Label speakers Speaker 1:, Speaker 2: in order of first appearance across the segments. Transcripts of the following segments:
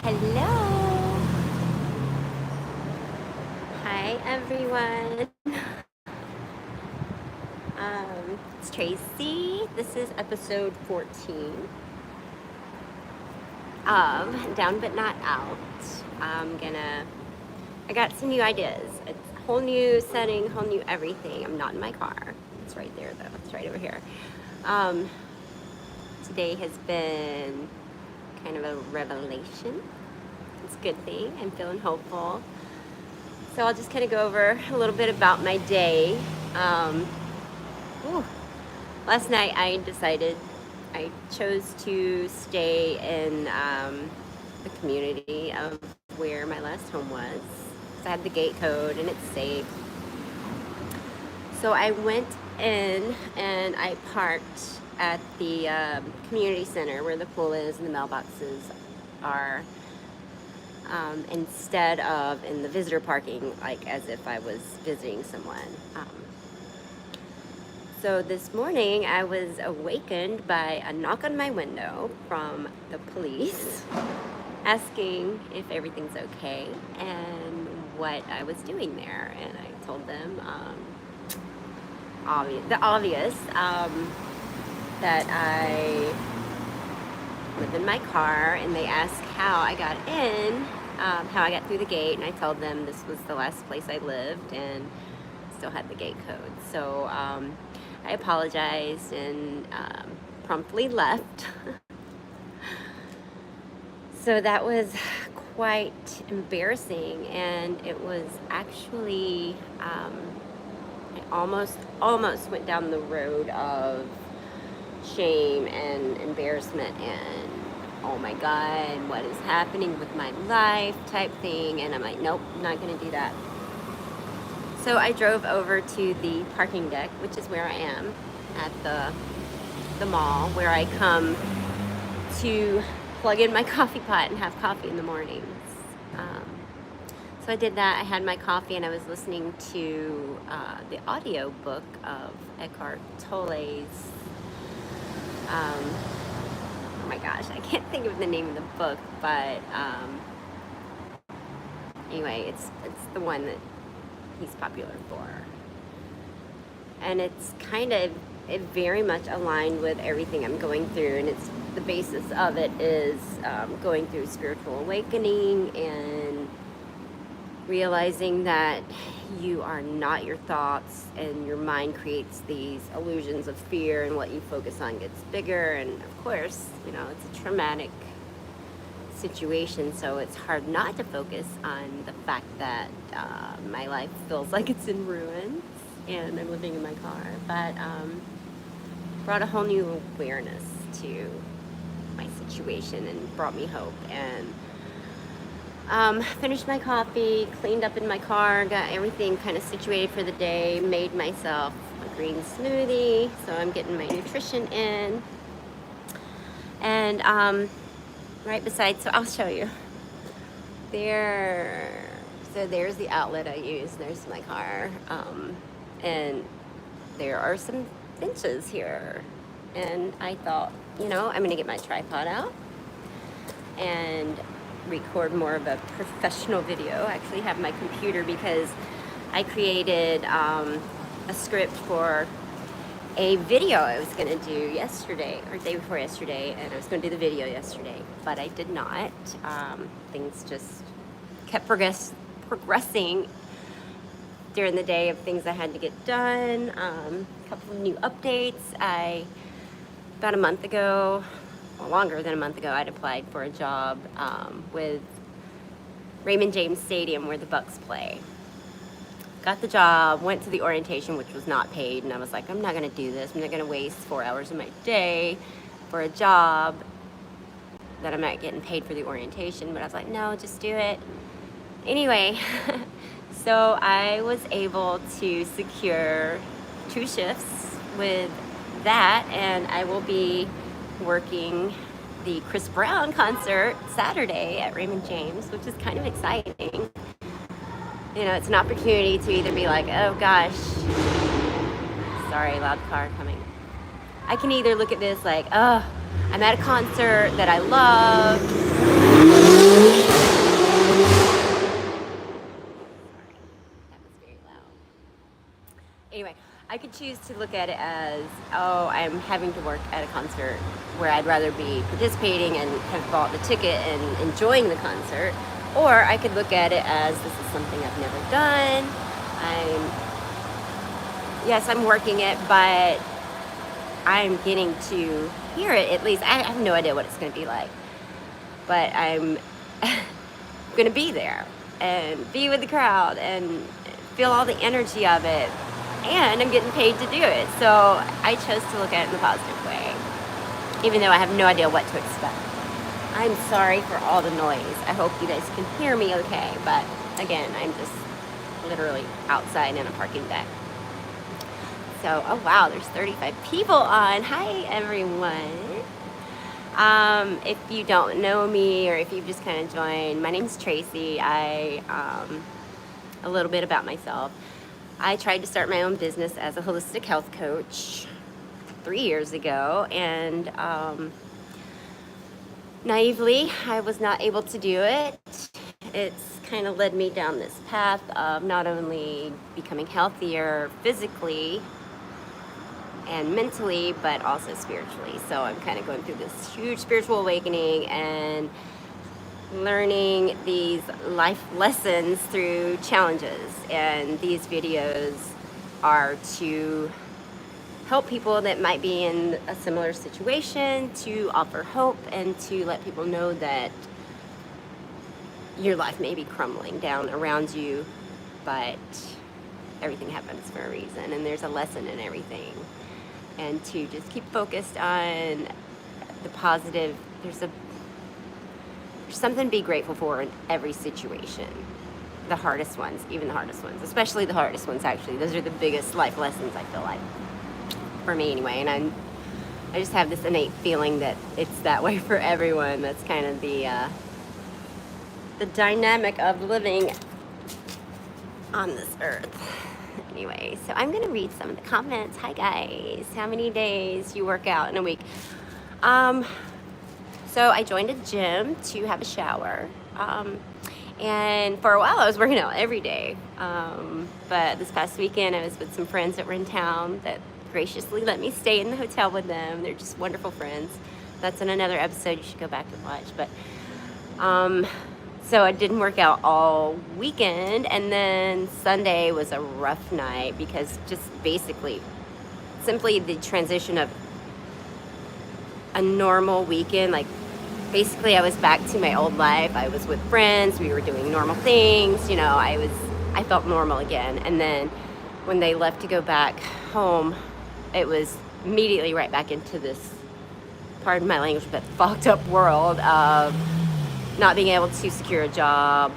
Speaker 1: Hello. Hi, everyone. It's Tracy. This is episode 14 of Down But Not Out. I got some new ideas. It's a whole new setting, whole new everything. I'm not in my car. It's right there, though. It's right over here. Today has been kind of a revelation. It's a good thing. I'm feeling hopeful. So I'll just kind of go over a little bit about my day. Last night I chose to stay in the community of where my last home was. So I had the gate code and it's safe. So I went in and I parked at the community center where the pool is and the mailboxes are. Instead of in the visitor parking, like as if I was visiting someone. So this morning I was awakened by a knock on my window from the police asking if everything's okay and what I was doing there. And I told them the obvious, that I live in my car, and they asked how I got in, how I got through the gate, and I told them this was the last place I lived and still had the gate code. So I apologized and promptly left. So that was quite embarrassing, and it was actually I almost went down the road of shame and embarrassment and oh my god, what is happening with my life type thing. And I'm like, nope, not gonna do that. So I drove over to the parking deck, which is where I am at the mall, where I come to plug in my coffee pot and have coffee in the mornings. So I did that. I had my coffee and I was listening to the audio book of Eckhart Tolle's oh my gosh, I can't think of the name of the book, but anyway, it's the one that he's popular for. And it's kind of, it very much aligned with everything I'm going through, and it's the basis of it is going through spiritual awakening and realizing that you are not your thoughts, and your mind creates these illusions of fear, and what you focus on gets bigger. And of course, you know, it's a traumatic situation, so it's hard not to focus on the fact that my life feels like it's in ruins and I'm living in my car. But brought a whole new awareness to my situation and brought me hope. And finished my coffee, cleaned up in my car, got everything kind of situated for the day, made myself a green smoothie, so I'm getting my nutrition in. And right beside, so I'll show you. So there's the outlet I use, there's my car. And there are some benches here. And I thought, you know, I'm gonna get my tripod out and record more of a professional video. I actually have my computer because I created a script for a video I was going to do yesterday or day before yesterday, and I was going to do the video yesterday, but I did not. Things just kept progressing during the day of things I had to get done. A couple of new updates. About a month ago, well, longer than a month ago, I'd applied for a job with Raymond James Stadium where the Bucks play. Got the job, went to the orientation, which was not paid, and I was like, I'm not gonna do this. I'm not gonna waste 4 hours of my day for a job that I'm not getting paid for the orientation. But I was like, no, just do it. Anyway, so I was able to secure 2 shifts with that, and I will be working the Chris Brown concert Saturday at Raymond James, which is kind of exciting. You know, it's an opportunity to either be like, oh gosh, sorry, loud car coming. I can either look at this like, oh, I'm at a concert that I love, choose to look at it as, oh, I'm having to work at a concert where I'd rather be participating and have bought the ticket and enjoying the concert. Or I could look at it as, this is something I've never done. I'm working it, but I'm getting to hear it at least. I have no idea what it's going to be like, but I'm going to be there and be with the crowd and feel all the energy of it, and I'm getting paid to do it. So I chose to look at it in a positive way, even though I have no idea what to expect. I'm sorry for all the noise. I hope you guys can hear me okay, but again, I'm just literally outside in a parking deck. So, oh wow, there's 35 people on. Hi everyone. If you don't know me, or if you've just kind of joined, my name's Tracy. A little bit about myself. I tried to start my own business as a holistic health coach 3 years ago, and naively, I was not able to do it. It's kind of led me down this path of not only becoming healthier physically and mentally, but also spiritually. So I'm kind of going through this huge spiritual awakening and learning these life lessons through challenges. And these videos are to help people that might be in a similar situation, to offer hope and to let people know that your life may be crumbling down around you, but everything happens for a reason, and there's a lesson in everything. And to just keep focused on the positive. There's something to be grateful for in every situation. The hardest ones, even the hardest ones, especially the hardest ones, actually. Those are the biggest life lessons, I feel like, for me anyway. And I just have this innate feeling that it's that way for everyone. That's kind of the dynamic of living on this earth. Anyway, so I'm gonna read some of the comments. Hi guys, how many days you work out in a week? So I joined a gym to have a shower, and for a while I was working out every day, but this past weekend I was with some friends that were in town that graciously let me stay in the hotel with them. They're just wonderful friends. That's in another episode, you should go back and watch. But so I didn't work out all weekend, and then Sunday was a rough night because just simply the transition of a normal weekend. Like, basically I was back to my old life. I was with friends, we were doing normal things, I felt normal again. And then when they left to go back home, it was immediately right back into this, pardon my language, but fucked up world of not being able to secure a job,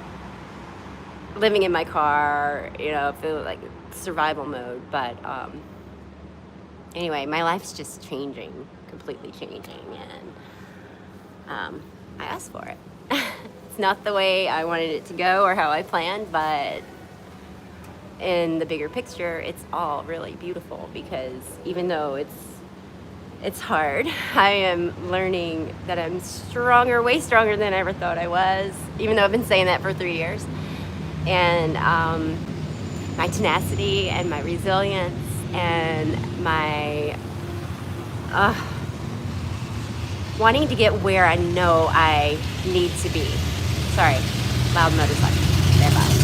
Speaker 1: living in my car, feel like survival mode. But anyway, my life's just changing, completely changing, and I asked for it. It's not the way I wanted it to go or how I planned, but in the bigger picture, it's all really beautiful, because even though it's hard, I am learning that I'm stronger, way stronger than I ever thought I was, even though I've been saying that for 3 years. And my tenacity and my resilience and my wanting to get where I know I need to be. Sorry, loud motorcycle. Very loud.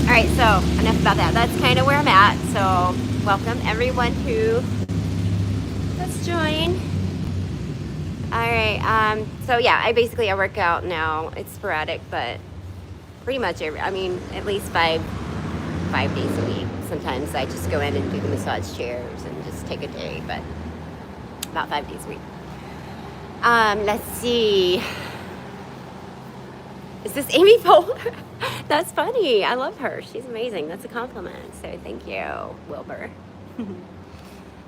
Speaker 1: All right, so enough about that. That's kind of where I'm at. So welcome everyone who has joined. All right, so yeah, I work out now. It's sporadic, but pretty much at least five days a week. Sometimes I just go in and do the massage chairs and just take a day, but about 5 days a week. Let's see. Is this Amy Poehler? That's funny. I love her. She's amazing. That's a compliment. So thank you, Wilbur. All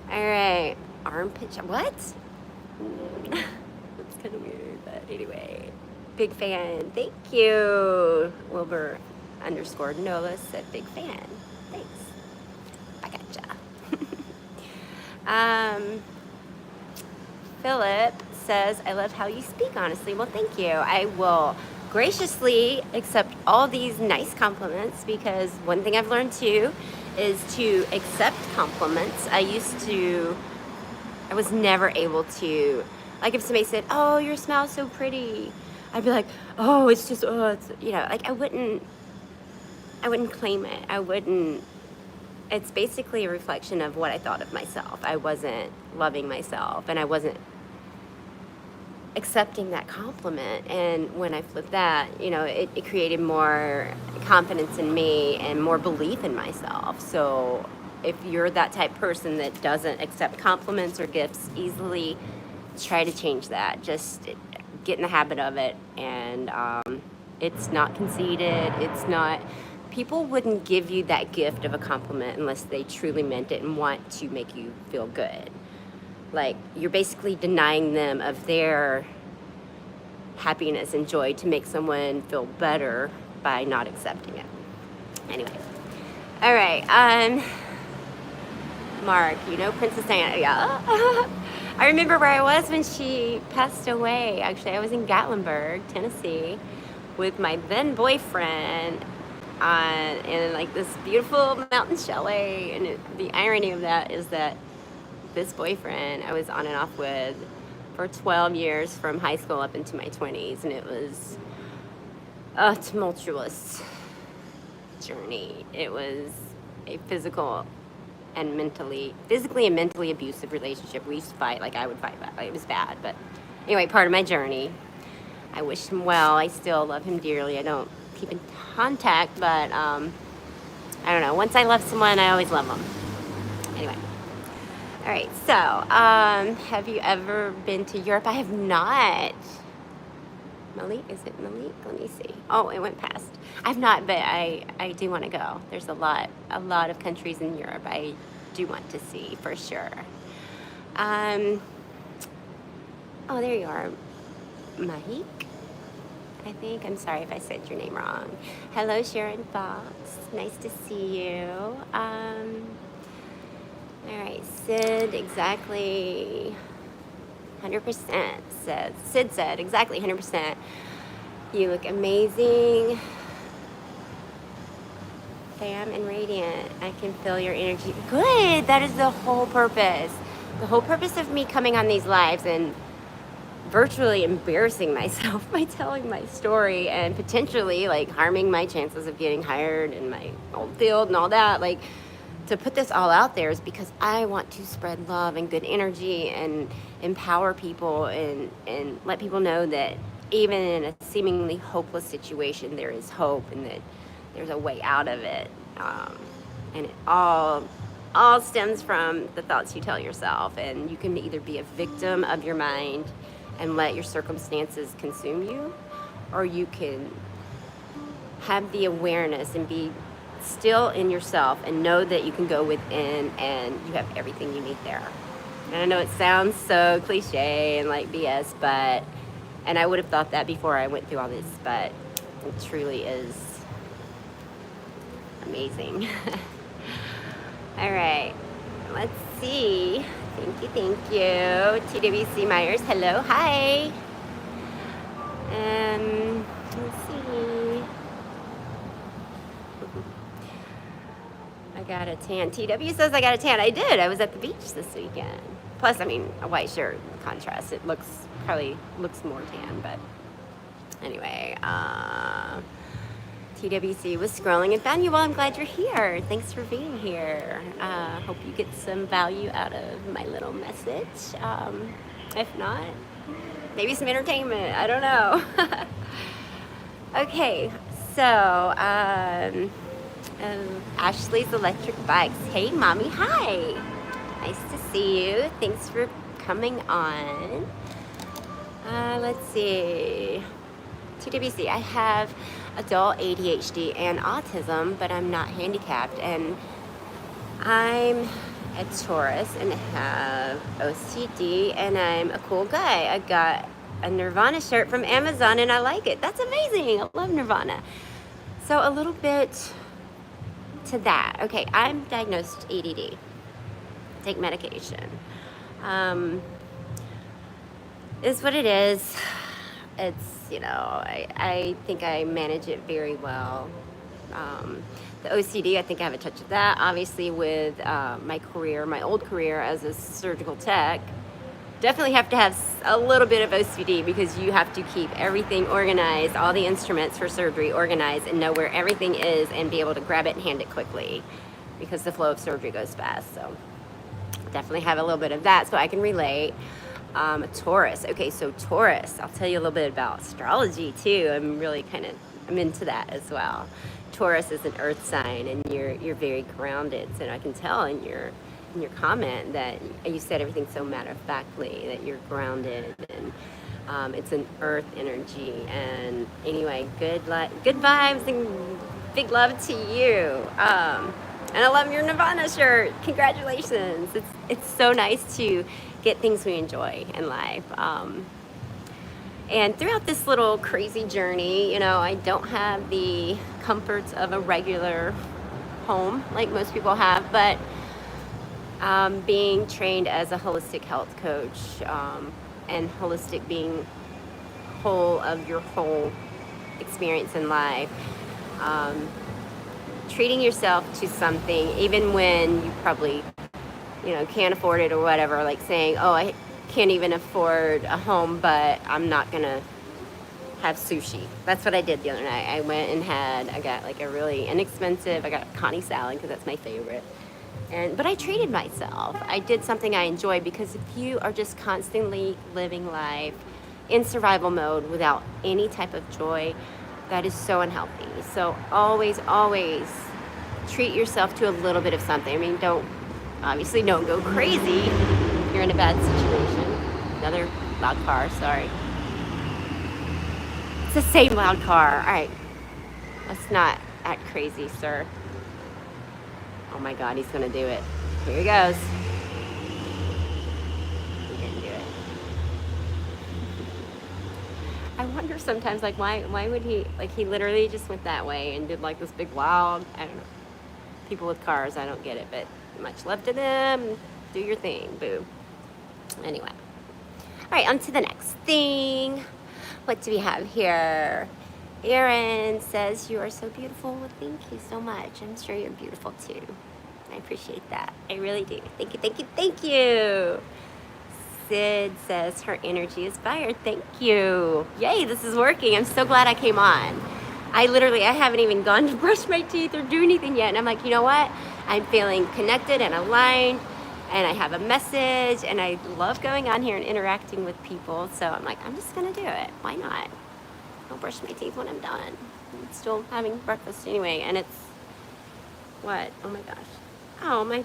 Speaker 1: right. Armpit shot. What? That's kind of weird, but anyway. Big fan. Thank you. Wilbur _Nola said big fan. Thanks. I gotcha. Philip says, I love how you speak, honestly. Well, thank you. I will graciously accept all these nice compliments, because one thing I've learned too is to accept compliments. I was never able to, like, if somebody said, "Oh, your smile's so pretty," I'd be like, "Oh, it's just, oh, it's," like, I wouldn't claim it. It's basically a reflection of what I thought of myself. I wasn't loving myself, and I wasn't accepting that compliment. And when I flipped that, it created more confidence in me and more belief in myself. So if you're that type of person that doesn't accept compliments or gifts easily, try to change that. Just get in the habit of it. And it's not conceited. It's not, people wouldn't give you that gift of a compliment unless they truly meant it and want to make you feel good. Like, you're basically denying them of their happiness and joy to make someone feel better by not accepting it. Anyway. All right. Mark, Princess Diana. Yeah. I remember where I was when she passed away. Actually, I was in Gatlinburg, Tennessee, with my then boyfriend in like this beautiful mountain chalet. And the irony of that is that this boyfriend I was on and off with for 12 years from high school up into my 20s, and it was a tumultuous journey. It was a physically and mentally abusive relationship. We used to fight, like I would fight back. It was bad, but anyway, part of my journey. I wish him well. I still love him dearly. I don't keep in contact, but I don't know. Once I love someone, I always love them. Anyway. All right, so have you ever been to Europe? I have not. Malik, is it Malik? Let me see. Oh, it went past. I've not, but I do want to go. There's a lot of countries in Europe I do want to see for sure. Oh, there you are, Mahik, I think. I'm sorry if I said your name wrong. Hello, Sharon Fox. Nice to see you. All right, Sid, exactly 100% said. Sid said, exactly 100%. You look amazing. Fam and radiant. I can feel your energy. Good, that is the whole purpose. The whole purpose of me coming on these lives and virtually embarrassing myself by telling my story and potentially like harming my chances of getting hired in my old field and all that, like, to put this all out there is because I want to spread love and good energy and empower people and let people know that even in a seemingly hopeless situation, there is hope and that there's a way out of it. And it all stems from the thoughts you tell yourself. And you can either be a victim of your mind and let your circumstances consume you, or you can have the awareness and be still in yourself and know that you can go within and you have everything you need there. And I know it sounds so cliche and like BS, and I would have thought that before I went through all this, but it truly is amazing. All right, let's see. Thank you. TWC Myers, hello, hi. Let's see. I got a tan. TW says I got a tan. I did. I was at the beach this weekend. Plus, I mean, a white shirt contrast. It probably looks more tan, but anyway. TWC was scrolling and found you. Well, I'm glad you're here. Thanks for being here. Hope you get some value out of my little message. If not, maybe some entertainment. I don't know. Okay, so Ashley's Electric Bikes. Hey, Mommy. Hi. Nice to see you. Thanks for coming on. Let's see. TWC, I have adult ADHD and autism, but I'm not handicapped. And I'm a Taurus and have OCD, and I'm a cool guy. I got a Nirvana shirt from Amazon, and I like it. That's amazing. I love Nirvana. So a little bit to that. Okay, I'm diagnosed ADD. Take medication. Is what it is. it's, I think I manage it very well. The OCD, I think I have a touch of that. Obviously, with my career, my old career as a surgical tech, definitely have to have a little bit of OCD because you have to keep everything organized, all the instruments for surgery organized, and know where everything is and be able to grab it and hand it quickly because the flow of surgery goes fast. So definitely have a little bit of that, so I can relate. Taurus. Okay, so Taurus, I'll tell you a little bit about astrology too. I'm into that as well. Taurus is an earth sign, and you're very grounded. So I can tell in your comment that you said everything so matter of factly, that you're grounded, and it's an earth energy. And anyway, good vibes and big love to you. And I love your Nirvana shirt. Congratulations. It's so nice to get things we enjoy in life. And throughout this little crazy journey, I don't have the comforts of a regular home like most people have, but being trained as a holistic health coach, and holistic being whole of your whole experience in life, treating yourself to something, even when you probably, can't afford it or whatever, like saying, oh, I can't even afford a home, but I'm not gonna have sushi. That's what I did the other night. I got like a really inexpensive, I got Connie salad because that's my favorite. But I treated myself. I did something I enjoy, because if you are just constantly living life in survival mode without any type of joy, that is so unhealthy. So always, always treat yourself to a little bit of something. I mean, don't go crazy if you're in a bad situation. Another loud car, sorry. It's the same loud car. All right, let's not act crazy, sir. Oh my God, he's gonna do it. Here he goes. He didn't do it. I wonder sometimes, like, why would he, like, he literally just went that way and did like this big loud, I don't know. People with cars, I don't get it, but much love to them. Do your thing, boo. Anyway. All right, on to the next thing. What do we have here? Erin says, you are so beautiful. Well, thank you so much. I'm sure you're beautiful too. I appreciate that. I really do. Thank you, thank you, thank you. Sid says, her energy is fire. Thank you. Yay, this is working. I'm so glad I came on. I haven't even gone to brush my teeth or do anything yet. And I'm like, you know what? I'm feeling connected and aligned, and I have a message, and I love going on here and interacting with people. So I'm like, I'm just going to do it. Why not? I'll brush my teeth when I'm done. I'm still having breakfast anyway, and it's, what? Oh my gosh. Oh, my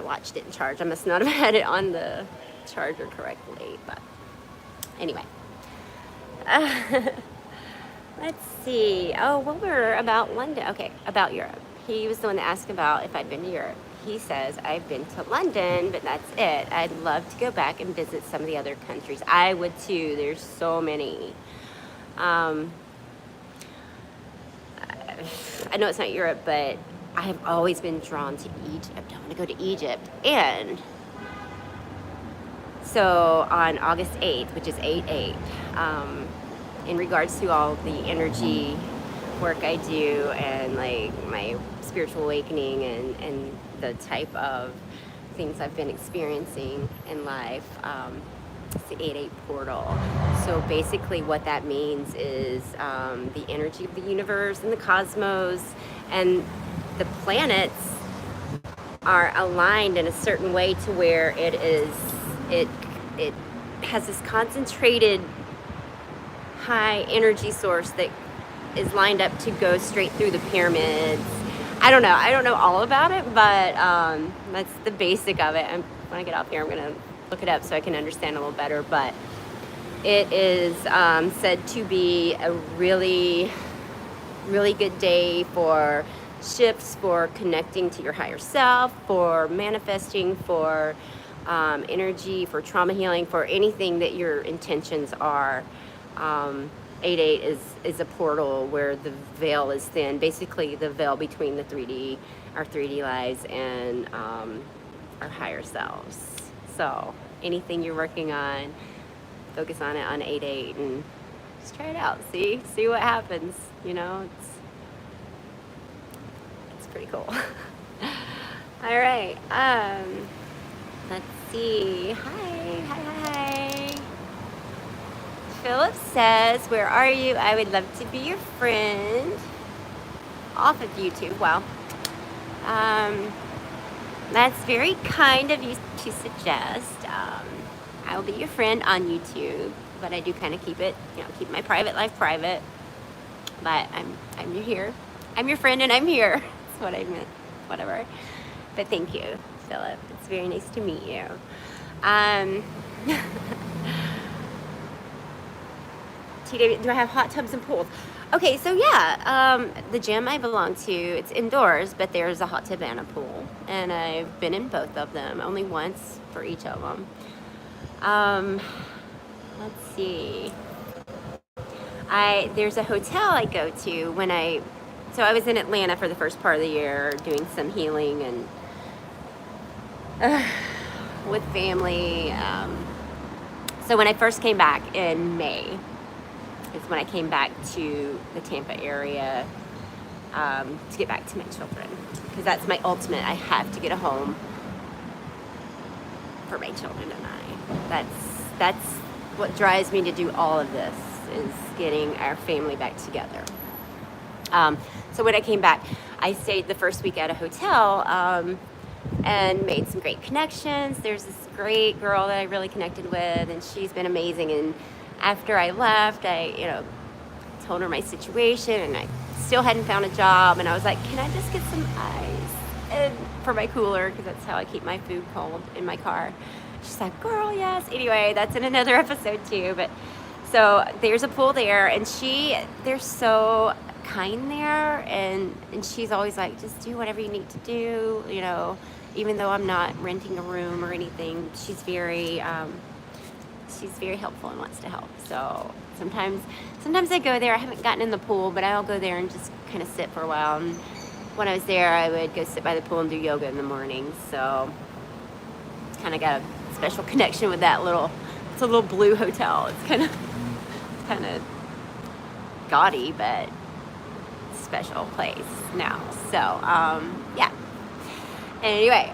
Speaker 1: watch didn't charge. I must not have had it on the charger correctly, but anyway. Let's see. Oh, what were about London? Okay, about Europe. He was the one that asked about if I'd been to Europe. He says, I've been to London, but that's it. I'd love to go back and visit some of the other countries. I would too. There's so many. I know it's not Europe, but I have always been drawn to Egypt. I want to go to Egypt. And so on August 8th, which is 8/8, in regards to all the energy work I do, and like my spiritual awakening, and the type of things I've been experiencing in life, it's the 8/8 portal. So basically what that means is the energy of the universe and the cosmos and the planets are aligned in a certain way to where it has this concentrated high energy source that is lined up to go straight through the pyramids. I don't know all about it, but that's the basic of it. When I get off here, I'm gonna look it up so I can understand a little better. But it is said to be a really, really good day for shifts, for connecting to your higher self, for manifesting, for energy, for trauma healing, for anything that your intentions are. 8/8 is a portal where the veil is thin, basically the veil between our 3D lives, and our higher selves. So anything you're working on, focus on it on 8/8 and just try it out. See what happens. You know, it's pretty cool. All right. Let's see. Hi. Philip says, "Where are you? I would love to be your friend." Off of YouTube. Well, that's very kind of you to suggest. I will be your friend on YouTube, but I do kind of keep my private life private. But I'm here. I'm your friend, and I'm here. That's what I meant. Whatever. But thank you, Philip. It's very nice to meet you. TW, do I have hot tubs and pools? Okay, so yeah, the gym I belong to, it's indoors, but there's a hot tub and a pool. And I've been in both of them, only once for each of them. Let's see. There's a hotel I go to so I was in Atlanta for the first part of the year doing some healing and with family. So when I first came back in May, is when I came back to the Tampa area to get back to my children, because that's my ultimate. I have to get a home for my children and I. That's what drives me to do all of this, is getting our family back together. So when I came back, I stayed the first week at a hotel and made some great connections. There's this great girl that I really connected with, and she's been amazing. And after I left, I told her my situation, and I still hadn't found a job, and I was like, can I just get some ice for my cooler, because that's how I keep my food cold in my car. She's like, girl, yes. Anyway, that's in another episode too. But so there's a pool there, and they're so kind there, and she's always like, just do whatever you need to do, even though I'm not renting a room or anything. She's very helpful and wants to help. So sometimes I go there. I haven't gotten in the pool, but I'll go there and just kind of sit for a while. And when I was there, I would go sit by the pool and do yoga in the morning. So it's kind of got a special connection with that it's a little blue hotel. It's kind of gaudy, but special place now. So yeah. Anyway,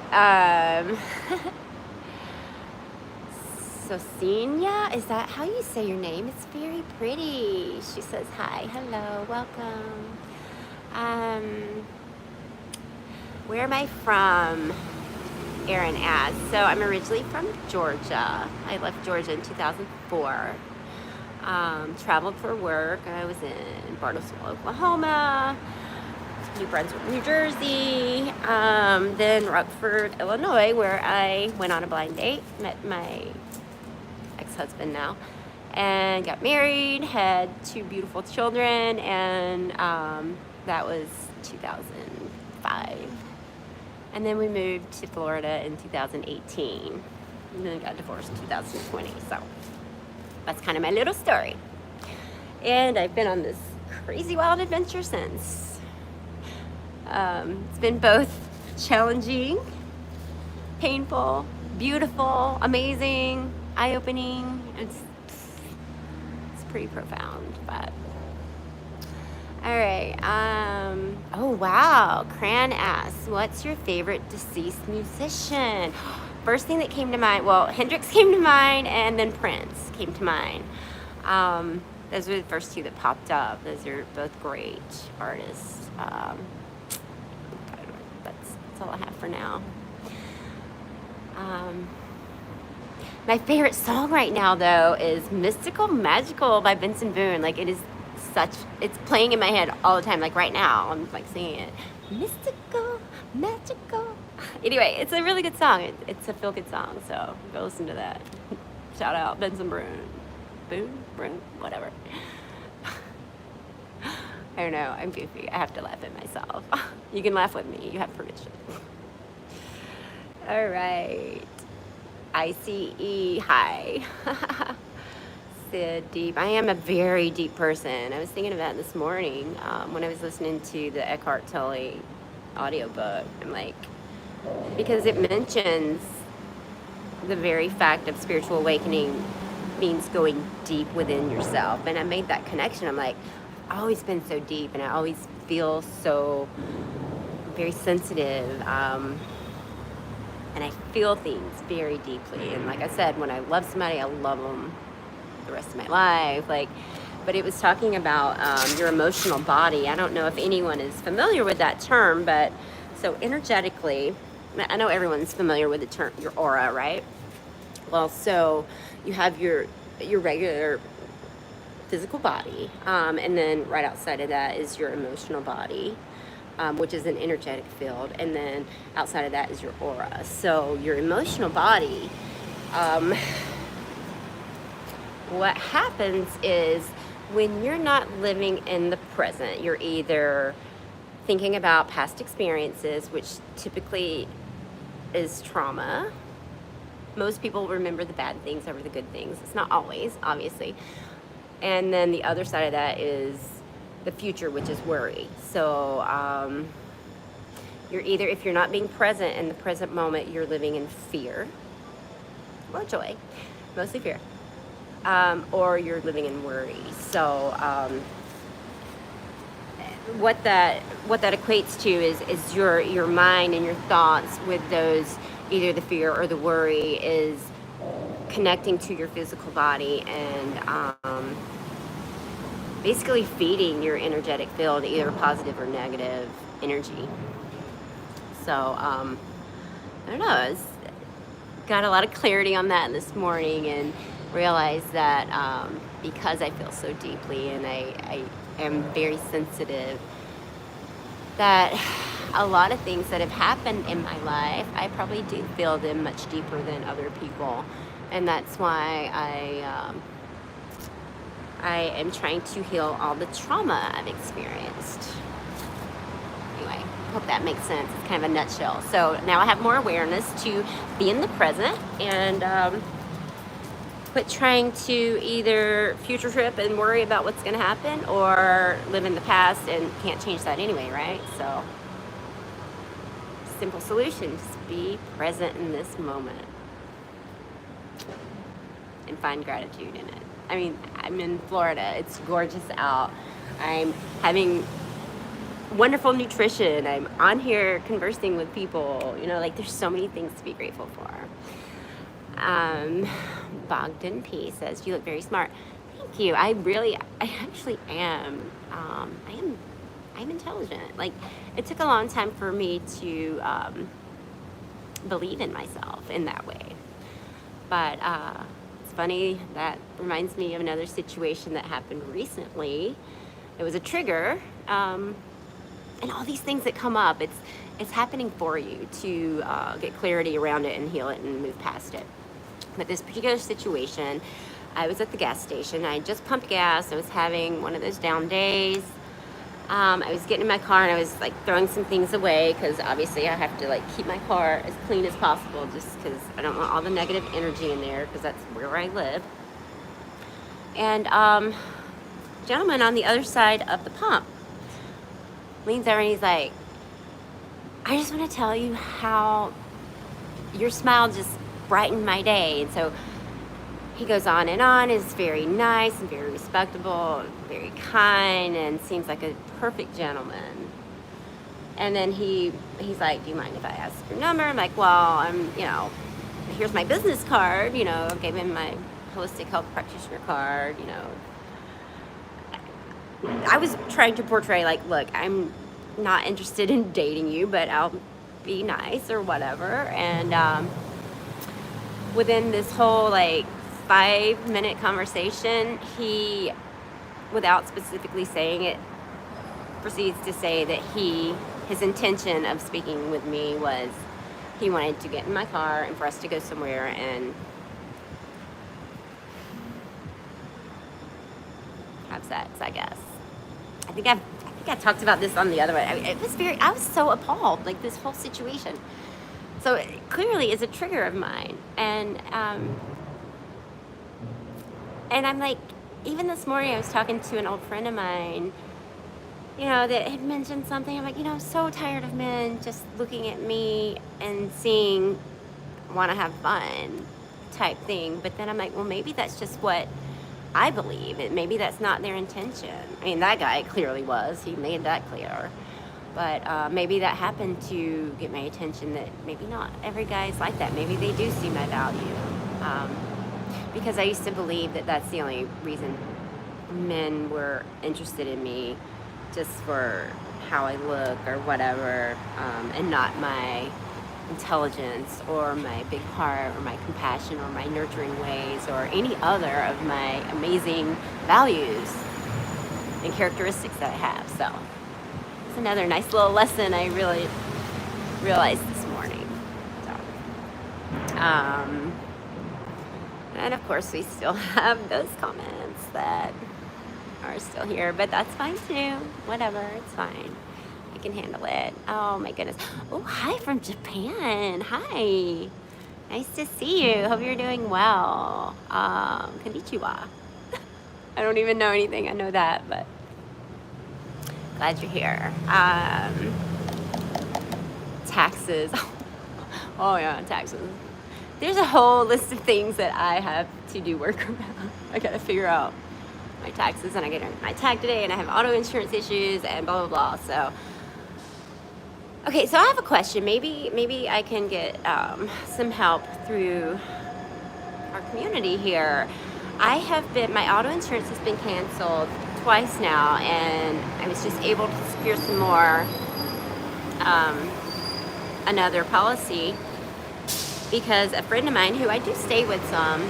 Speaker 1: so Senia, is that how you say your name? It's very pretty. She says hi, hello, welcome. Where am I from? Erin asks. So I'm originally from Georgia. I left Georgia in 2004. Traveled for work. I was in Bartlesville, Oklahoma, New Brunswick, New Jersey, then Rockford, Illinois, where I went on a blind date, met my ex-husband now, and got married, had 2 beautiful children, and that was 2005. And then we moved to Florida in 2018, and then got divorced in 2020. So that's kind of my little story. And I've been on this crazy wild adventure since. It's been both challenging, painful, beautiful, amazing, eye-opening. It's pretty profound, but all right. Oh wow, Cran asks, what's your favorite deceased musician? First thing that came to mind, well, Hendrix came to mind, and then Prince came to mind. Those were the first 2 that popped up. Those are both great artists. That's all I have for now. My favorite song right now, though, is Mystical Magical by Benson Boone. Like, it's playing in my head all the time. Like, right now, I'm like singing it. Mystical, magical. Anyway, it's a really good song. It's a feel-good song, so go listen to that. Shout out Benson Boone, whatever. I don't know, I'm goofy. I have to laugh at myself. You can laugh with me. You have permission. All right. ICE, hi. Sid Deep. I am a very deep person. I was thinking of that this morning when I was listening to the Eckhart Tolle audiobook. I'm like, because it mentions the very fact of spiritual awakening means going deep within yourself. And I made that connection. I'm like, I've always been so deep, and I always feel so very sensitive. And I feel things very deeply. And like I said, when I love somebody, I love them the rest of my life. Like, but it was talking about your emotional body. I don't know if anyone is familiar with that term, but so energetically, I know everyone's familiar with the term, your aura, right? Well, so you have your regular physical body, and then right outside of that is your emotional body, which is an energetic field, and then outside of that is your aura. So your emotional body, what happens is when you're not living in the present, you're either thinking about past experiences, which typically is trauma. Most people remember the bad things over the good things. It's not always, obviously. And then the other side of that is the future, which is worry. So you're either, if you're not being present in the present moment, you're living in fear or joy, mostly fear, or you're living in worry. So what that equates to is your mind and your thoughts with those, either the fear or the worry, is connecting to your physical body and basically feeding your energetic field either positive or negative energy. So I don't know, I got a lot of clarity on that this morning, and realized that because I feel so deeply and I am very sensitive, that a lot of things that have happened in my life, I probably do feel them much deeper than other people. And that's why I am trying to heal all the trauma I've experienced. Anyway, hope that makes sense. It's kind of a nutshell. So now I have more awareness to be in the present and quit trying to either future trip and worry about what's going to happen, or live in the past and can't change that anyway, right? So simple solution, just be present in this moment and find gratitude in it. I mean, I'm in Florida. It's gorgeous out. I'm having wonderful nutrition. I'm on here conversing with people. You know, like, there's so many things to be grateful for. Bogdan P says, "You look very smart." Thank you. I actually am. I'm intelligent. Like, it took a long time for me to believe in myself in that way. But it's funny, that reminds me of another situation that happened recently. It was a trigger, and all these things that come up, it's happening for you to get clarity around it and heal it and move past it. But this particular situation, I was at the gas station. I just pumped gas. I was having one of those down days. I was getting in my car and I was like throwing some things away, because obviously I have to like keep my car as clean as possible, just because I don't want all the negative energy in there, because that's where I live. And gentleman on the other side of the pump leans over and he's like, "I just want to tell you how your smile just brightened my day." And so he goes on and on, is very nice and very respectable, very kind, and seems like a perfect gentleman. And then he's like, "Do you mind if I ask your number?" I'm like, "Well, here's my business card." I gave him my holistic health practitioner card. I was trying to portray, like, look, I'm not interested in dating you, but I'll be nice or whatever. And within this whole like 5-minute conversation, he, without specifically saying it, proceeds to say that his intention of speaking with me was he wanted to get in my car and for us to go somewhere and have sex, I guess. I think I talked about this on the other one. I was so appalled, like, this whole situation. So it clearly is a trigger of mine. And I'm like, even this morning I was talking to an old friend of mine, that had mentioned something. I'm like, I'm so tired of men just looking at me and seeing, want to have fun. type thing. But then I'm like, well, maybe that's just what I believe. Maybe that's not their intention. I mean, that guy clearly was. He made that clear. But maybe that happened to get my attention, that maybe not every guy is like that. Maybe they do see my value. Because I used to believe that that's the only reason men were interested in me, just for how I look or whatever, and not my intelligence or my big heart or my compassion or my nurturing ways or any other of my amazing values and characteristics that I have. So it's another nice little lesson I really realized this morning. So, and of course we still have those comments that are still here, but that's fine too. Whatever, it's fine. I can handle it. Oh my goodness. Oh, hi from Japan. Hi. Nice to see you. Hope you're doing well. Konnichiwa. I don't even know anything. I know that, but glad you're here. Taxes. Oh yeah, taxes. There's a whole list of things that I have to do work around. I gotta figure out my taxes, and I get my tag today, and I have auto insurance issues and blah blah blah. So okay, so I have a question. Maybe I can get some help through our community here. My auto insurance has been canceled twice now, and I was just able to secure some more, another policy, because a friend of mine who I do stay with some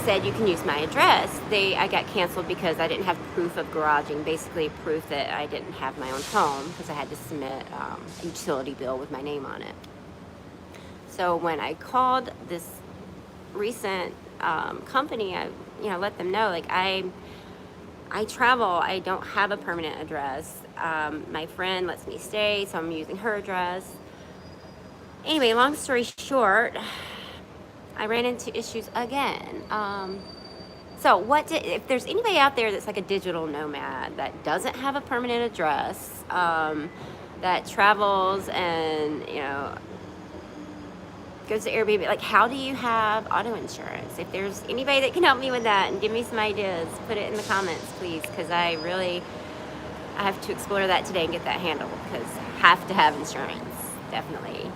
Speaker 1: said you can use my address. I got canceled because I didn't have proof of garaging, basically proof that I didn't have my own home, because I had to submit a utility bill with my name on it. So when I called this recent company, I let them know, like, I travel, I don't have a permanent address. My friend lets me stay, so I'm using her address. Anyway, long story short, I ran into issues again. If there's anybody out there that's like a digital nomad that doesn't have a permanent address, that travels and, goes to Airbnb, like, how do you have auto insurance? If there's anybody that can help me with that and give me some ideas, put it in the comments, please, because I have to explore that today and get that handled, because I have to have insurance, definitely.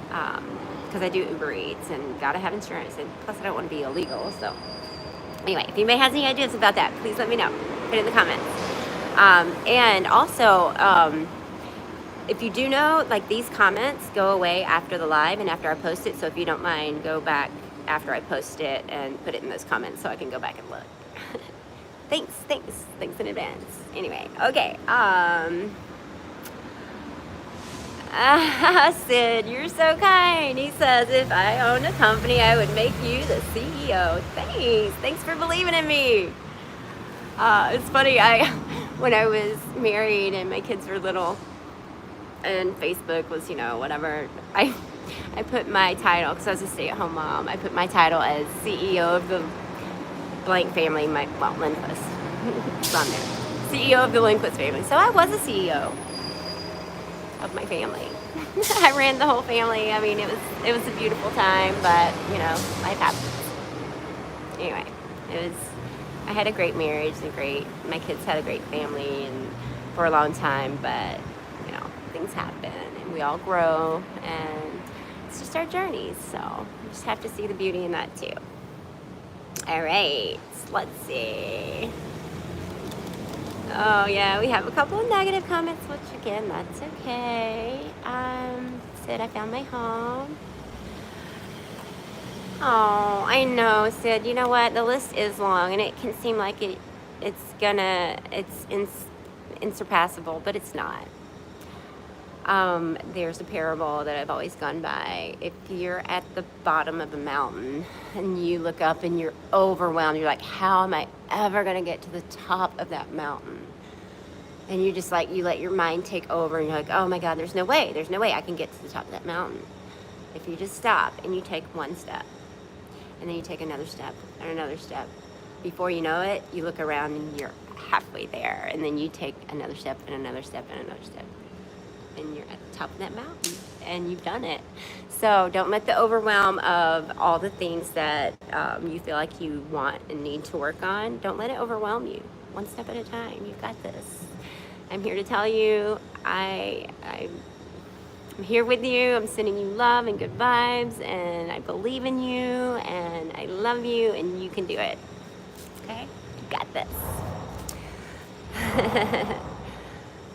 Speaker 1: Because I do Uber Eats and gotta have insurance, and plus I don't want to be illegal. So anyway, if anybody has any ideas about that, please let me know. Put it in the comments. And also, if you do know, like, these comments go away after the live and after I post it. So if you don't mind, go back after I post it and put it in those comments so I can go back and look. Thanks in advance. Anyway, okay. Sid, you're so kind. He says, if I owned a company, I would make you the CEO. Thanks for believing in me. It's funny, when I was married and my kids were little and Facebook was, whatever, I put my title, because I was a stay-at-home mom, I put my title as CEO of the blank family, Lindquist. It's on there. CEO of the Lindquist family. So I was a CEO of my family. I ran the whole family. I mean, it was a beautiful time, but life happens. Anyway, I had a great marriage and my kids had a great family and for a long time, but things happen and we all grow, and it's just our journeys. So we just have to see the beauty in that too. All right, let's see. Oh yeah, we have a couple of negative comments, which again, that's okay. Sid, I found my home. Oh, I know, Sid. You know what? The list is long, and it can seem like it's insurpassable, but it's not. There's a parable that I've always gone by. If you're at the bottom of a mountain and you look up and you're overwhelmed, you're like, how am I ever going to get to the top of that mountain? And you just you let your mind take over, and you're like, oh my God, there's no way I can get to the top of that mountain. If you just stop and you take one step, and then you take another step and another step, before you know it, you look around and you're halfway there, and then you take another step and another step and another step, and you're at the top of that mountain. and you've done it. So don't let the overwhelm of all the things that you feel like you want and need to work on, don't let it overwhelm you. One step at a time. You've got this. I'm here to tell you, I'm here with you. I'm sending you love and good vibes, and I believe in you, and I love you, and you can do it. Okay? You got this.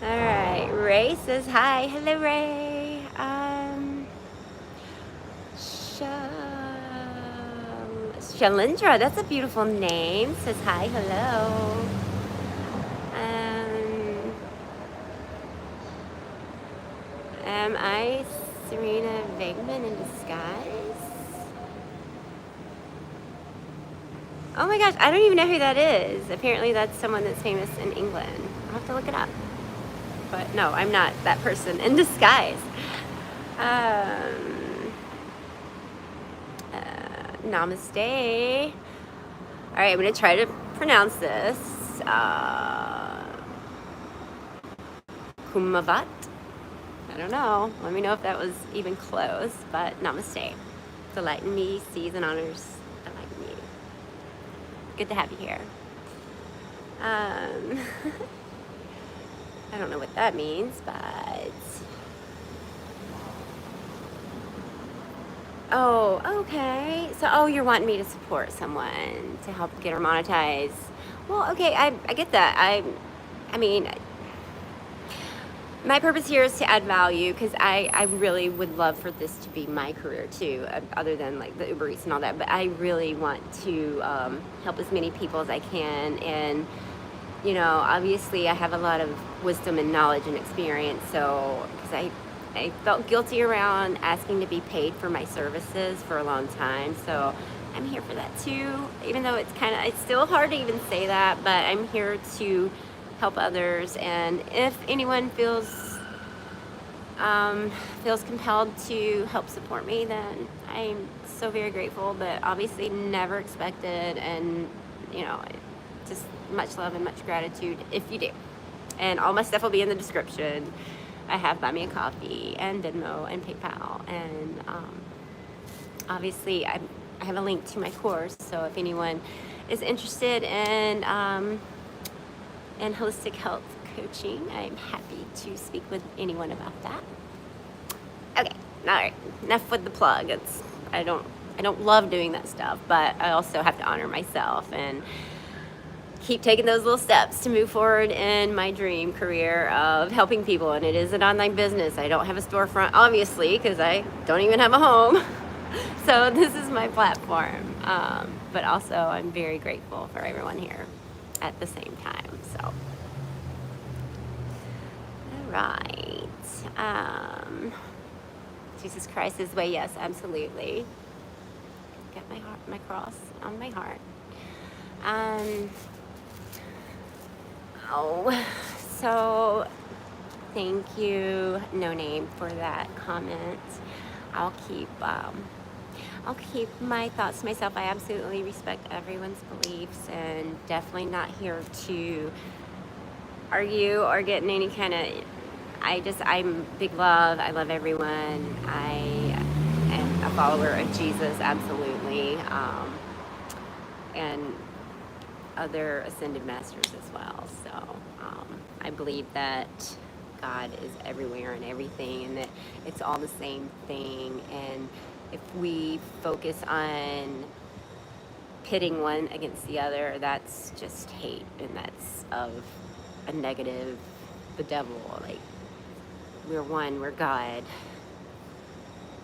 Speaker 1: All right. Ray says hi. Hello, Ray. Shalindra, that's a beautiful name. Says hi. Hello. Am I Serena Wegman in disguise? Oh my gosh, I don't even know who that is. Apparently that's someone that's famous in England. I'll have to look it up. But no, I'm not that person in disguise. Namaste. All right, I'm going to try to pronounce this. Kumavat. I don't know. Let me know if that was even close, but namaste. Delight in me, sees and honors delight in you. Good to have you here. I don't know what that means, but... Oh, okay. So, you're wanting me to support someone to help get her monetized. Well, okay, I get that. I mean, my purpose here is to add value because I really would love for this to be my career too, other than like the Uber Eats and all that. But I really want to help as many people as I can. And, you know, obviously I have a lot of wisdom and knowledge and experience. So, because I felt guilty around asking to be paid for my services for a long time. So I'm here for that too, even though it's still hard to even say that, but I'm here to help others. And if anyone feels compelled to help support me, then I'm so very grateful, but obviously never expected. And, you know, just much love and much gratitude if you do. And all my stuff will be in the description. I have Buy Me a Coffee and Venmo and PayPal, and obviously I have a link to my course, so if anyone is interested in holistic health coaching, I'm happy to speak with anyone about that. Okay, all right, enough with the plug. I don't love doing that stuff, but I also have to honor myself and keep taking those little steps to move forward in my dream career of helping people. And it is an online business. I don't have a storefront, obviously, because I don't even have a home. So this is my platform. But also I'm very grateful for everyone here at the same time. So, all right. Jesus Christ is the way. Yes, absolutely. Got my cross on my heart. So thank you, No Name, for that comment. I'll keep my thoughts to myself. I absolutely respect everyone's beliefs and definitely not here to argue or get in any kind of... I'm big love. I love everyone. I am a follower of Jesus, absolutely. And other ascended masters as well. So I believe that God is everywhere and everything, and that it's all the same thing. And if we focus on pitting one against the other, that's just hate, and that's of a negative, the devil. Like, we're one, we're God.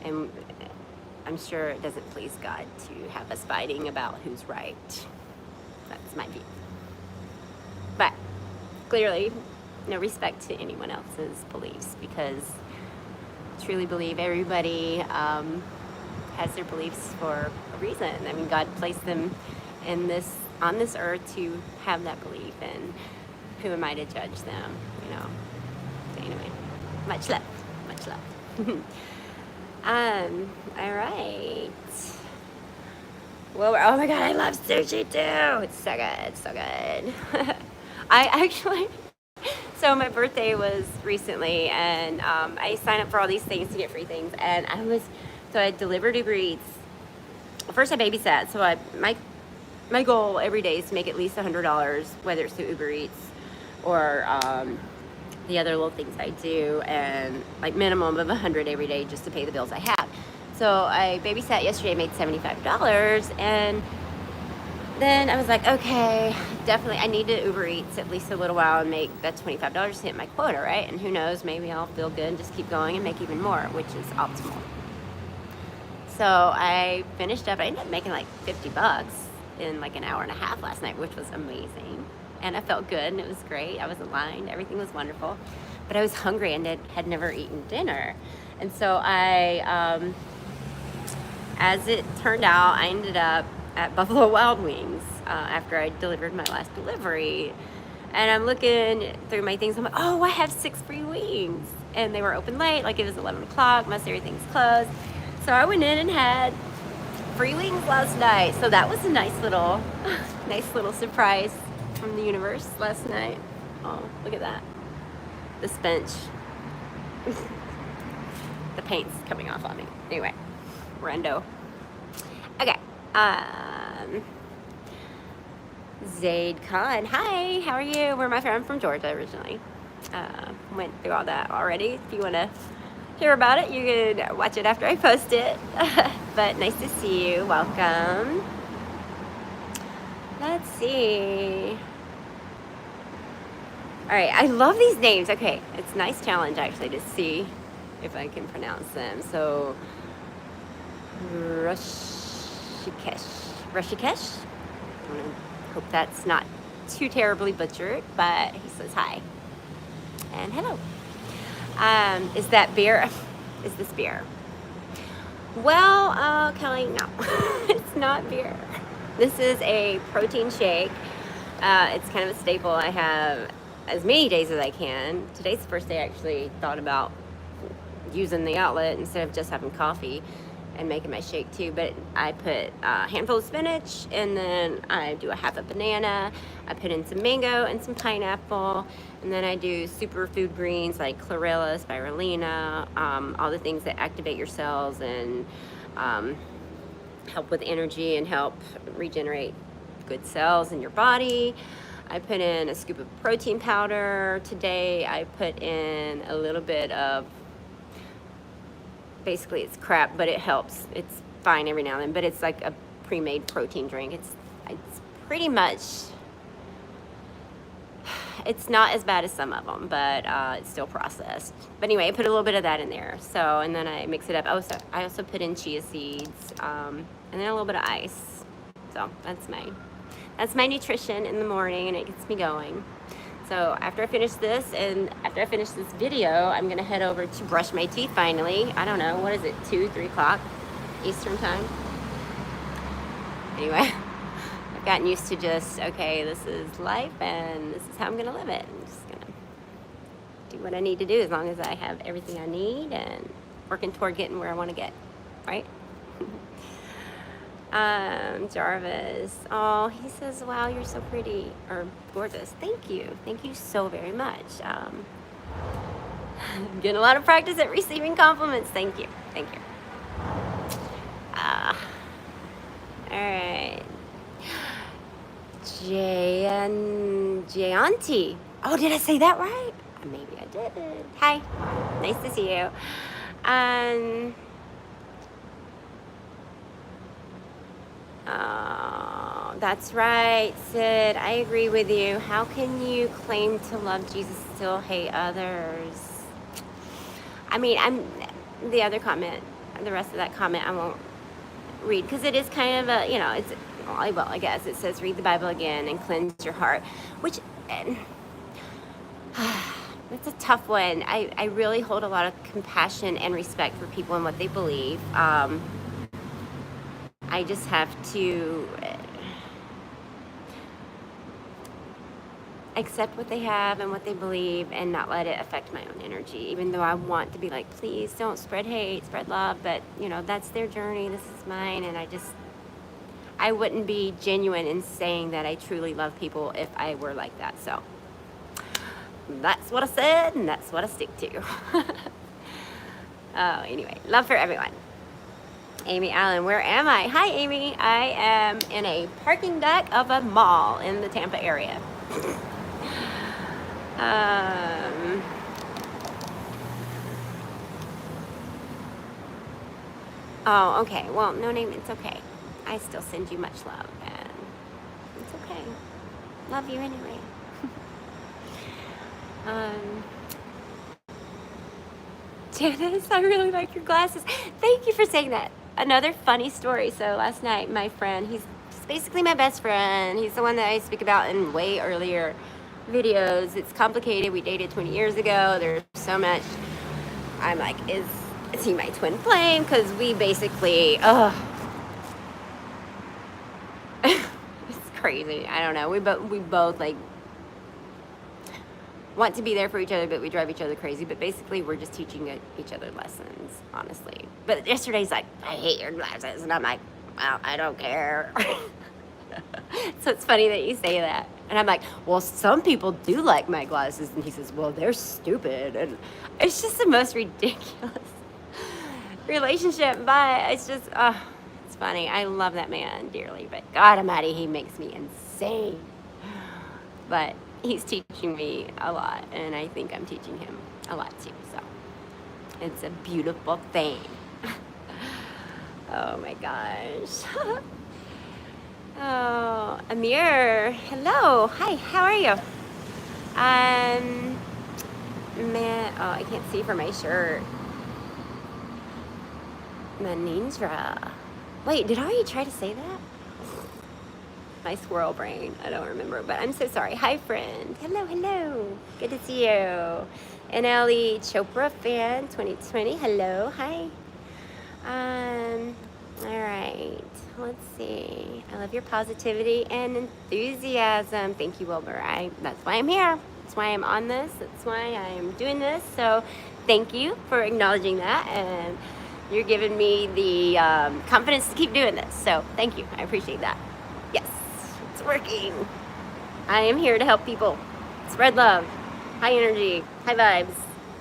Speaker 1: And I'm sure it doesn't please God to have us fighting about who's right. That's my view. But clearly, no respect to anyone else's beliefs, because I truly believe everybody has their beliefs for a reason. I mean, God placed them on this earth to have that belief, and who am I to judge them, you know? So anyway, much love, much love. All right. Well, oh my God, I love sushi too. It's so good, so good. So my birthday was recently, and I signed up for all these things to get free things, and I delivered Uber Eats. First I babysat, so my goal every day is to make at least $100, whether it's through Uber Eats or the other little things I do, and like minimum of 100 every day just to pay the bills I have. So I babysat yesterday, made $75, and then I was like, okay, definitely I need to Uber Eats at least a little while and make that $25 to hit my quota, right? And who knows, maybe I'll feel good and just keep going and make even more, which is optimal. So I finished up, I ended up making like $50 in like an hour and a half last night, which was amazing. And I felt good, and it was great. I was aligned, everything was wonderful. But I was hungry and had never eaten dinner. And so as it turned out, I ended up at Buffalo Wild Wings after I delivered my last delivery. And I'm looking through my things, I'm like, oh, I have 6 free wings. And they were open late, like it was 11 o'clock, most everything's closed. So I went in and had free wings last night. So that was a nice little surprise from the universe last night. Oh, look at that. This bench. The paint's coming off on me. Anyway, rando. Okay. Zaid Khan. Hi, how are you? We're my friend from Georgia originally. Went through all that already. If you want to hear about it, you can watch it after I post it. But nice to see you. Welcome. Let's see. All right, I love these names. Okay, it's a nice challenge actually to see if I can pronounce them. So, Rashikesh. I hope that's not too terribly butchered, but he says hi and hello. Is that beer? Is this beer? Well, Kelly, no, it's not beer. This is a protein shake. It's kind of a staple I have as many days as I can. Today's the first day I actually thought about using the outlet instead of just having coffee and making my shake too. But I put a handful of spinach, and then I do a half a banana. I put in some mango and some pineapple, and then I do superfood greens like chlorella, spirulina, all the things that activate your cells and help with energy and help regenerate good cells in your body. I put in a scoop of protein powder. Today I put in a little bit of, basically it's crap, but it helps. It's fine every now and then, but it's like a pre-made protein drink. It's pretty much, it's not as bad as some of them, but it's still processed. But anyway, I put a little bit of that in there. So, and then I mix it up. I also put in chia seeds, and then a little bit of ice. So that's my nutrition in the morning, and it gets me going. So after I finish this, and after I finish this video, I'm gonna head over to brush my teeth finally. I don't know, what is it, 3 o'clock Eastern time? Anyway, I've gotten used to just, okay, this is life and this is how I'm gonna live it. I'm just gonna do what I need to do as long as I have everything I need and working toward getting where I wanna get, right? Jarvis, oh, he says, wow, you're so pretty, or gorgeous. Thank you so very much. I'm getting a lot of practice at receiving compliments. Thank you. All right, Jayanti. Oh, did I say that right? Maybe I did. Hi, nice to see you. Oh, that's right, Sid. I agree with you. How can you claim to love Jesus and still hate others? I mean, the other comment, the rest of that comment I won't read, because it is kind of a, it's, well, I guess it says read the Bible again and cleanse your heart, which it's a tough one. I really hold a lot of compassion and respect for people and what they believe. I just have to accept what they have and what they believe and not let it affect my own energy, even though I want to be like, please don't spread hate, spread love. But, that's their journey. This is mine. And I wouldn't be genuine in saying that I truly love people if I were like that. So That's what I said, and that's what I stick to. Oh, anyway, love for everyone. Amy Allen, where am I? Hi, Amy. I am in a parking deck of a mall in the Tampa area. Oh, okay. Well, no name, it's okay. I still send you much love, and it's okay. Love you anyway. Janice, I really like your glasses. Thank you for saying that. Another funny story. So last night, my friend, he's basically my best friend. He's the one that I speak about in way earlier videos. It's complicated. We dated 20 years ago. There's so much. I'm like, is he my twin flame? Because we basically, it's crazy. I don't know. We both like want to be there for each other, but we drive each other crazy. But basically, we're just teaching each other lessons, honestly. But yesterday's like, I hate your glasses. And I'm like, well, I don't care. So it's funny that you say that. And I'm like, well, some people do like my glasses. And he says, well, they're stupid. And it's just the most ridiculous relationship. But it's just, it's funny. I love that man dearly. But God almighty, he makes me insane. But he's teaching me a lot, and I think I'm teaching him a lot too, so it's a beautiful thing. Oh my gosh. Oh, Amir, hello. Hi, how are you? Man, oh, I can't see for my shirt. Manindra. Wait, did I already try to say that? My squirrel brain. I don't remember, but I'm so sorry. Hi, friend. Hello, hello. Good to see you. NLE Chopra fan 2020. Hello. Hi. All right. Let's see. I love your positivity and enthusiasm. Thank you, Wilbur. That's why I'm here. That's why I'm on this. That's why I am doing this. So thank you for acknowledging that, and you're giving me the confidence to keep doing this. So thank you. I appreciate that. Yes. It's working. I am here to help people. Spread love. High energy. High vibes.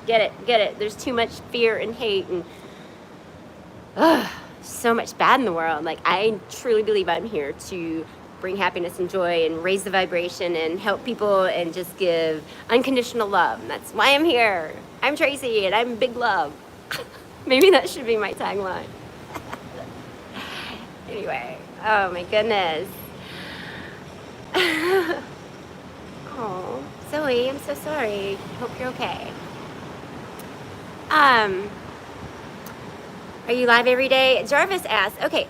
Speaker 1: Get it. Get it. There's too much fear and hate and so much bad in the world. Like, I truly believe I'm here to bring happiness and joy and raise the vibration and help people and just give unconditional love. And that's why I'm here. I'm Tracy and I'm big love. Maybe that should be my tagline. Anyway. Oh my goodness. Oh, Zoe, I'm so sorry. Hope you're okay. Are you live every day? Jarvis asked, okay,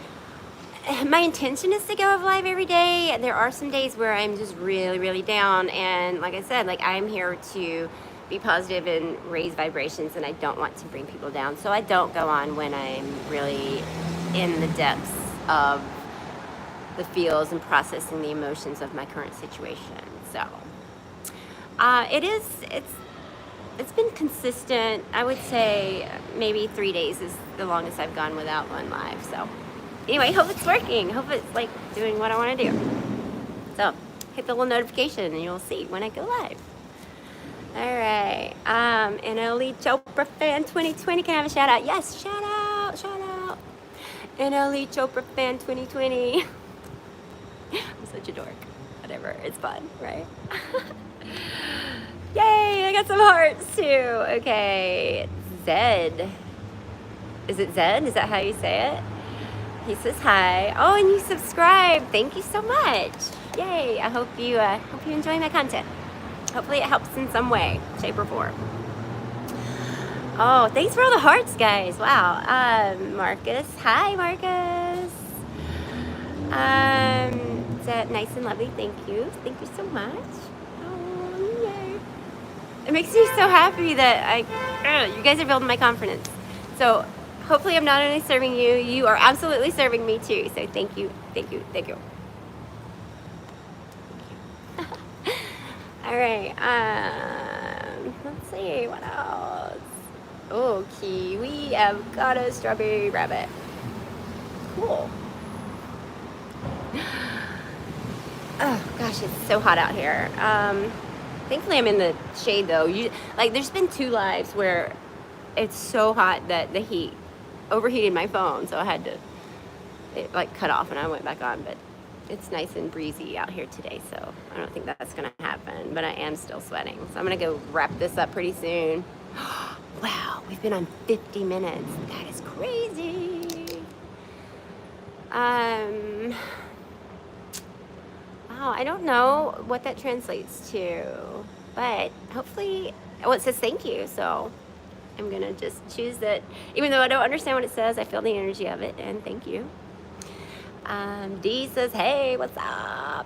Speaker 1: my intention is to go live every day. There are some days where I'm just really, really down. And like I said, like, I'm here to be positive and raise vibrations, and I don't want to bring people down. So I don't go on when I'm really in the depths of the feels and processing the emotions of my current situation. So it's been consistent. I would say maybe 3 days is the longest I've gone without one live. So anyway, hope it's working. Hope it's like doing what I want to do. So hit the little notification and you'll see when I go live. All right. NLE Chopra fan 2020. Can I have a shout out? Yes, shout out, shout out. NLE Chopra fan 2020. I'm such a dork. Whatever, it's fun, right? Yay, I got some hearts too. Okay, Zed. Is it Zed? Is that how you say it? He says hi. Oh, and you subscribe. Thank you so much. Yay, I hope you enjoy my content. Hopefully it helps in some way, shape, or form. Oh, thanks for all the hearts, guys. Wow. Marcus. Hi, Marcus. Is that nice and lovely? Thank you. Thank you so much. Oh, yay. It makes me so happy that you guys are building my confidence. So hopefully I'm not only serving you, you are absolutely serving me too. So thank you, thank you, thank you. All right, let's see, what else? Oh, kiwi, avocado, strawberry, rabbit. Cool. Oh gosh, it's so hot out here. Thankfully, I'm in the shade though. Like, there's been 2 lives where it's so hot that the heat overheated my phone, so I had to like cut off and I went back on. But it's nice and breezy out here today, so I don't think that's gonna happen. But I am still sweating, so I'm gonna go wrap this up pretty soon. Wow, we've been on 50 minutes. That is crazy. Wow, I don't know what that translates to, but hopefully, well, it says thank you, so I'm gonna just choose that. Even though I don't understand what it says, I feel the energy of it, and thank you. D says, hey, what's up?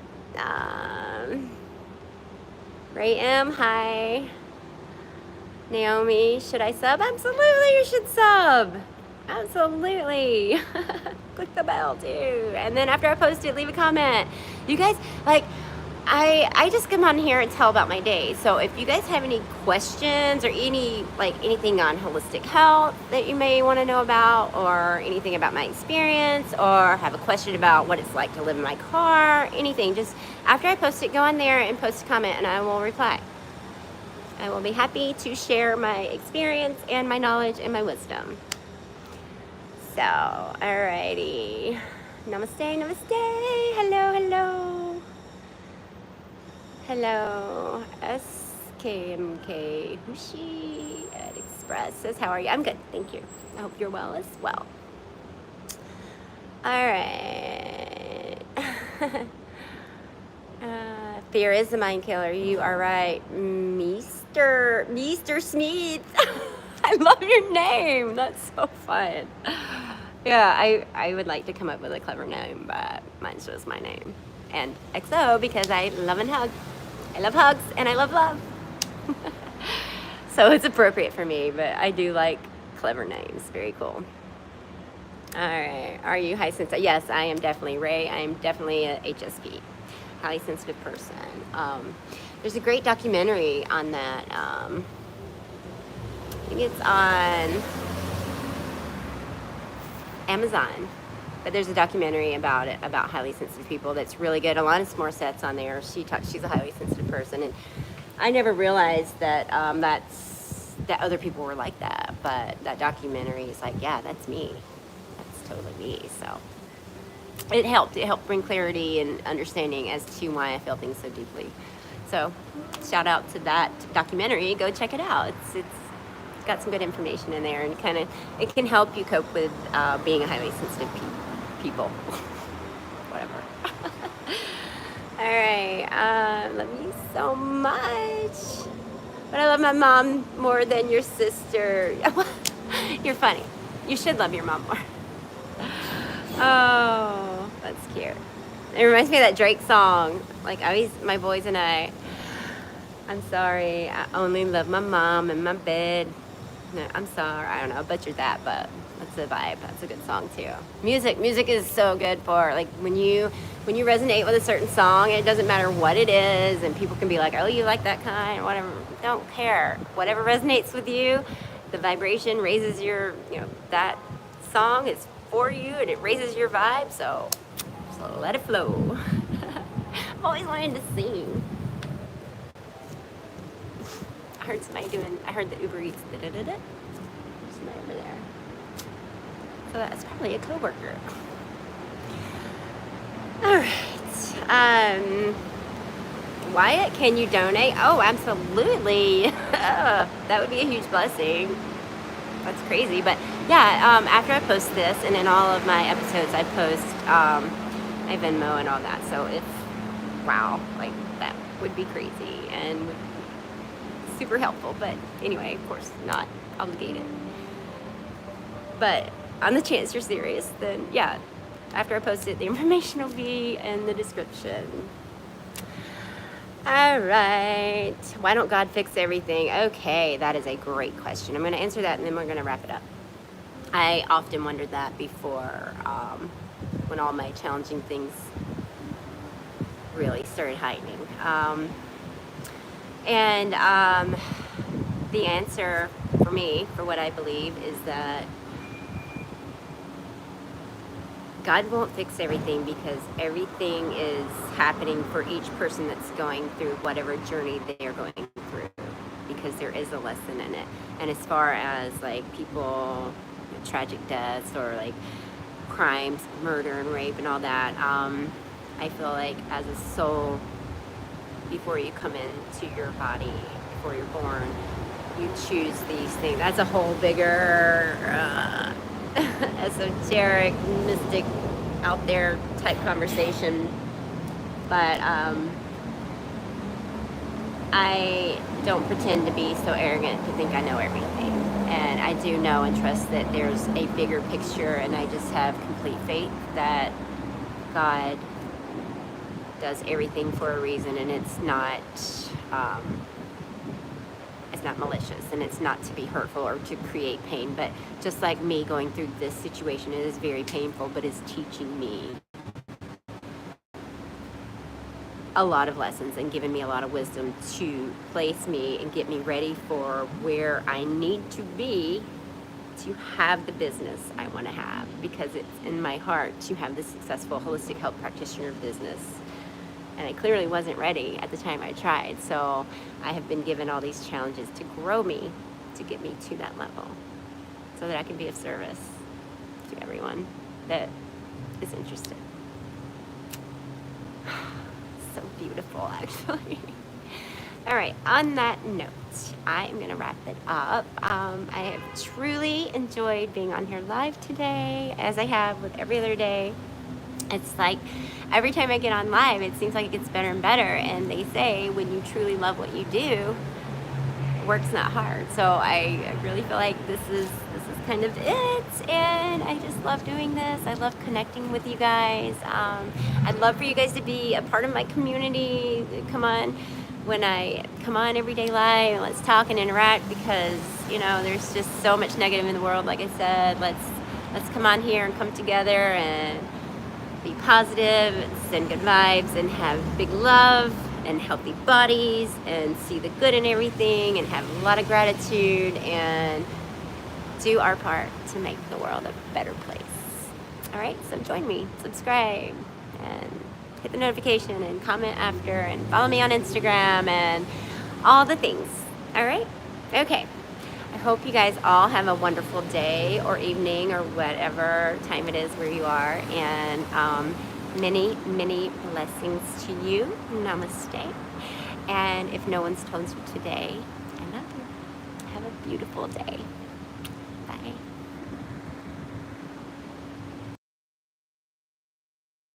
Speaker 1: Ray M, hi. Naomi, should I sub? Absolutely, you should sub. Absolutely. Click the bell too. And then after I post it, leave a comment. You guys, like, I just come on here and tell about my day. So if you guys have any questions or anything on holistic health that you may want to know about, or anything about my experience, or have a question about what it's like to live in my car, anything, just after I post it, go on there and post a comment and I will reply. I will be happy to share my experience and my knowledge and my wisdom. So, alrighty. Namaste, namaste. Hello, hello. Hello. SKMK Hushi at Express says, how are you? I'm good, thank you. I hope you're well as well. Alright. Fear is the mind killer. You are right. Mr. Smith. I love your name. That's so fun. Yeah, I would like to come up with a clever name, but mine's just my name. And XO because I love and hug. I love hugs and I love love. So it's appropriate for me, but I do like clever names. Very cool. All right. Are you high sensitive? Yes, I am definitely. Ray, I am definitely a HSP. Highly sensitive person. There's a great documentary on that. I think it's on Amazon, but there's a documentary about it, about highly sensitive people, that's really good. Alanis Morissette's on there. She's a highly sensitive person, and I never realized that that other people were like that, but that documentary is like, yeah, that's me. That's totally me. So it helped bring clarity and understanding as to why I feel things so deeply. So shout out to that documentary. Go check it out. It's got some good information in there, and it can help you cope with being a highly sensitive people. Whatever. All right. Love you so much. But I love my mom more than your sister. You're funny. You should love your mom more. Oh, that's cute. It reminds me of that Drake song. Like, my boys and I'm sorry, I only love my mom and my bed. No, I'm sorry, I don't know, I butchered that, but that's the vibe. That's a good song too. Music is so good for, like, when you resonate with a certain song, it doesn't matter what it is, and people can be like, oh, you like that kind, or whatever. Don't care. Whatever resonates with you, the vibration raises your, that song is for you, and it raises your vibe, so let it flow. I've always wanted to sing. I heard the Uber Eats, da-da-da-da. There's somebody over there. So that's probably a coworker. All right. Wyatt, can you donate? Oh, absolutely. That would be a huge blessing. That's crazy. But yeah, after I post this, and in all of my episodes, I post my Venmo and all that. So wow, like, that would be crazy and would be super helpful. But anyway, of course, not obligated. But on the chance you're serious, then yeah, after I post it, the information will be in the description. All right. Why don't God fix everything? Okay, that is a great question. I'm going to answer that, and then we're going to wrap it up. I often wondered that before, when all my challenging things really started heightening. The answer for me, for what I believe, is that God won't fix everything, because everything is happening for each person that's going through whatever journey they're going through, because there is a lesson in it. And as far as like people, tragic deaths or like crimes, murder and rape and all that, I feel like as a soul, before you come into your body, before you're born, you choose these things. That's a whole bigger esoteric, mystic, out there type conversation. But I don't pretend to be so arrogant to think I know everything. And I do know and trust that there's a bigger picture, and I just have complete faith that God does everything for a reason, and it's not malicious, and it's not to be hurtful or to create pain. But just like me going through this situation, it is very painful, but it's teaching me a lot of lessons and giving me a lot of wisdom to place me and get me ready for where I need to be to have the business I want to have, because it's in my heart to have this successful holistic health practitioner business. And I clearly wasn't ready at the time I tried. So I have been given all these challenges to grow me, to get me to that level, so that I can be of service to everyone that is interested. So beautiful, actually. All right, on that note, I am going to wrap it up. I have truly enjoyed being on here live today, as I have with every other day. It's like every time I get on live, it seems like it gets better and better. And they say when you truly love what you do, work's not hard. So I really feel like this is kind of it. And I just love doing this. I love connecting with you guys. I'd love for you guys to be a part of my community. Come on, when I come on Everyday Live, and let's talk and interact, because there's just so much negative in the world. Like I said, let's come on here and come together and be positive, send good vibes, and have big love and healthy bodies, and see the good in everything, and have a lot of gratitude, and do our part to make the world a better place. All right, so join me, subscribe, and hit the notification, and comment after, and follow me on Instagram, and all the things. All right? Okay. I hope you guys all have a wonderful day or evening or whatever time it is where you are. And many, many blessings to you. Namaste. And if no one's told you today, I love you. Have a beautiful day.